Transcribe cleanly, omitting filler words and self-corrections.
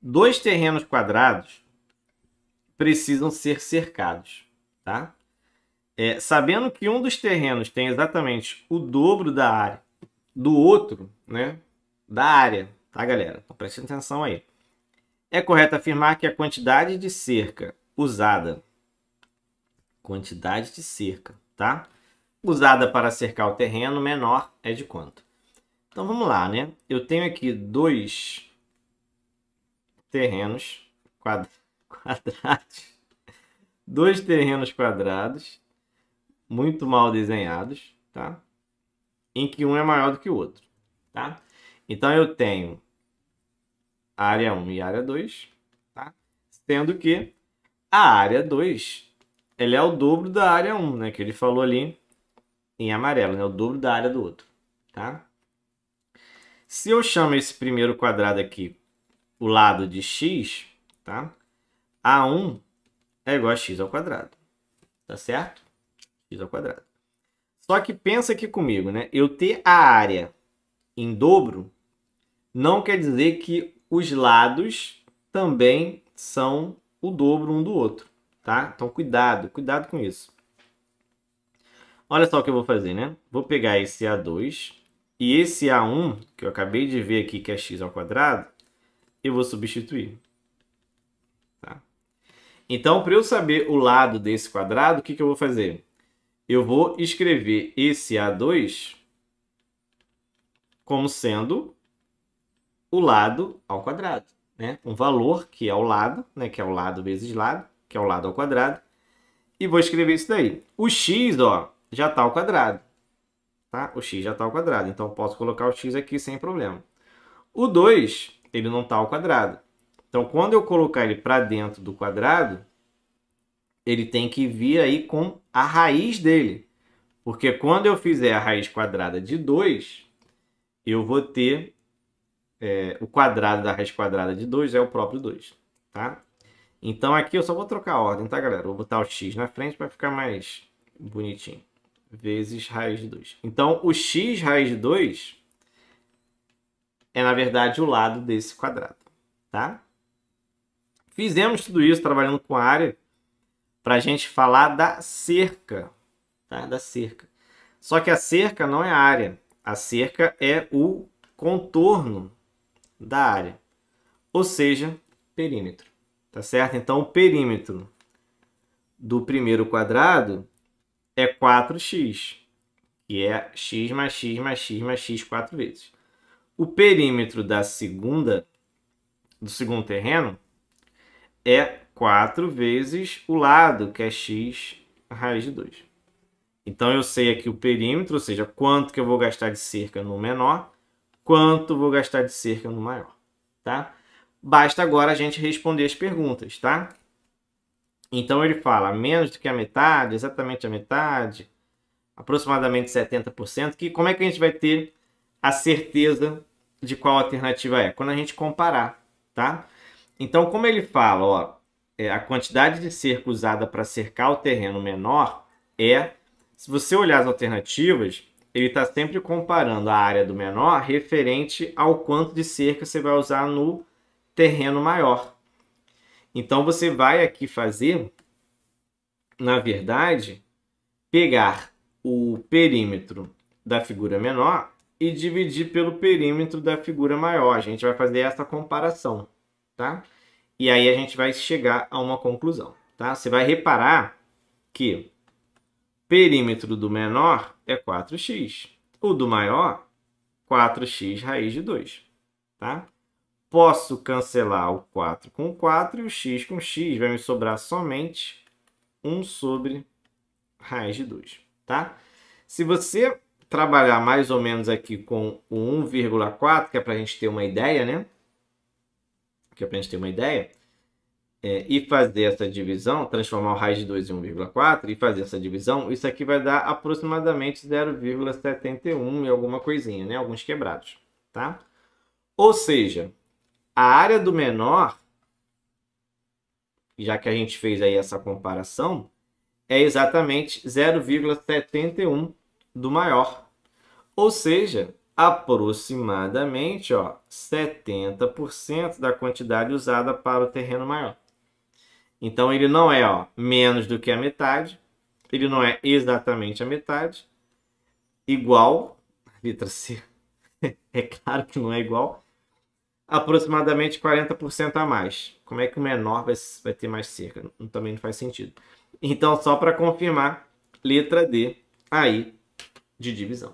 Dois terrenos quadrados precisam ser cercados, tá? Sabendo que um dos terrenos tem exatamente o dobro da área do outro, né? Da área, tá, galera? Então, preste atenção aí. É correto afirmar que a quantidade de cerca usada, tá? Usada para cercar o terreno menor é de quanto? Então, vamos lá, né? Eu tenho aqui dois terrenos quadrados. Dois terrenos quadrados, muito mal desenhados, tá? Em que um é maior do que o outro, tá? Então, eu tenho área 1 e área 2, tá? Sendo que a área 2 ela é o dobro da área 1, né? Que ele falou ali em amarelo, né? O dobro da área do outro, tá? Se eu chamo esse primeiro quadrado aqui o lado de x, tá? A1 é igual a x ao quadrado, tá certo? X ao quadrado. Só que pensa aqui comigo, né? Eu ter a área em dobro não quer dizer que os lados também são o dobro um do outro, tá? Então cuidado com isso. Olha só o que eu vou fazer, né? Vou pegar esse A2 e esse A1, que eu acabei de ver aqui que é x ao quadrado, eu vou substituir. Tá? Então, para eu saber o lado desse quadrado, o que eu vou fazer? Eu vou escrever esse A2 como sendo o lado ao quadrado, né? Um valor que é o lado, né? Que é o lado vezes lado, que é o lado ao quadrado. E vou escrever isso daí. O x, ó, já está ao quadrado. Tá? O x já está ao quadrado. Então, eu posso colocar o x aqui sem problema. O 2, ele não está ao quadrado. Então, quando eu colocar ele para dentro do quadrado, ele tem que vir aí com a raiz dele. Porque quando eu fizer a raiz quadrada de 2, eu vou ter o quadrado da raiz quadrada de 2 é o próprio 2. Tá? Então, aqui eu só vou trocar a ordem, tá, galera? Vou botar o x na frente para ficar mais bonitinho. Vezes raiz de 2. Então, o x raiz de 2 é, na verdade, o lado desse quadrado. Tá? Fizemos tudo isso trabalhando com a área para a gente falar da cerca. Tá? Da cerca. Só que a cerca não é a área. A cerca é o contorno da área. Ou seja, perímetro. Tá certo? Então, o perímetro do primeiro quadrado é 4x, que é x mais x mais x mais x 4 vezes. O perímetro do segundo terreno é 4 vezes o lado, que é x raiz de 2. Então, eu sei aqui o perímetro, ou seja, quanto que eu vou gastar de cerca no menor, quanto vou gastar de cerca no maior, tá? Basta agora a gente responder as perguntas, tá? Então, ele fala menos do que a metade, exatamente a metade, aproximadamente 70%, que como é que a gente vai ter a certeza de qual alternativa é? Quando a gente comparar, tá? Então, como ele fala, ó, a quantidade de cerca usada para cercar o terreno menor é, se você olhar as alternativas, ele está sempre comparando a área do menor referente ao quanto de cerca você vai usar no terreno maior. Então, você vai aqui fazer, na verdade, pegar o perímetro da figura menor e dividir pelo perímetro da figura maior. A gente vai fazer essa comparação, tá? E aí a gente vai chegar a uma conclusão, tá? Você vai reparar que o perímetro do menor é 4x. O do maior, 4x raiz de 2, tá? Posso cancelar o 4 com o 4 e o x com x. Vai me sobrar somente 1 sobre raiz de 2, tá? Se você trabalhar mais ou menos aqui com o 1,4, que é para a gente ter uma ideia, né? Que é para a gente ter uma ideia, e fazer essa divisão, transformar o raiz de 2 em 1,4 e fazer essa divisão, isso aqui vai dar aproximadamente 0,71 e alguma coisinha, né? Alguns quebrados, tá? Ou seja, a área do menor, já que a gente fez aí essa comparação, é exatamente 0,71 do maior. Ou seja, aproximadamente, ó, 70% da quantidade usada para o terreno maior. Então, ele não é, ó, menos do que a metade, ele não é exatamente a metade, igual, letra C, é claro que não é igual, aproximadamente 40% a mais. Como é que o menor vai ter mais cerca? Também não faz sentido. Então, só para confirmar, letra D aí de divisão.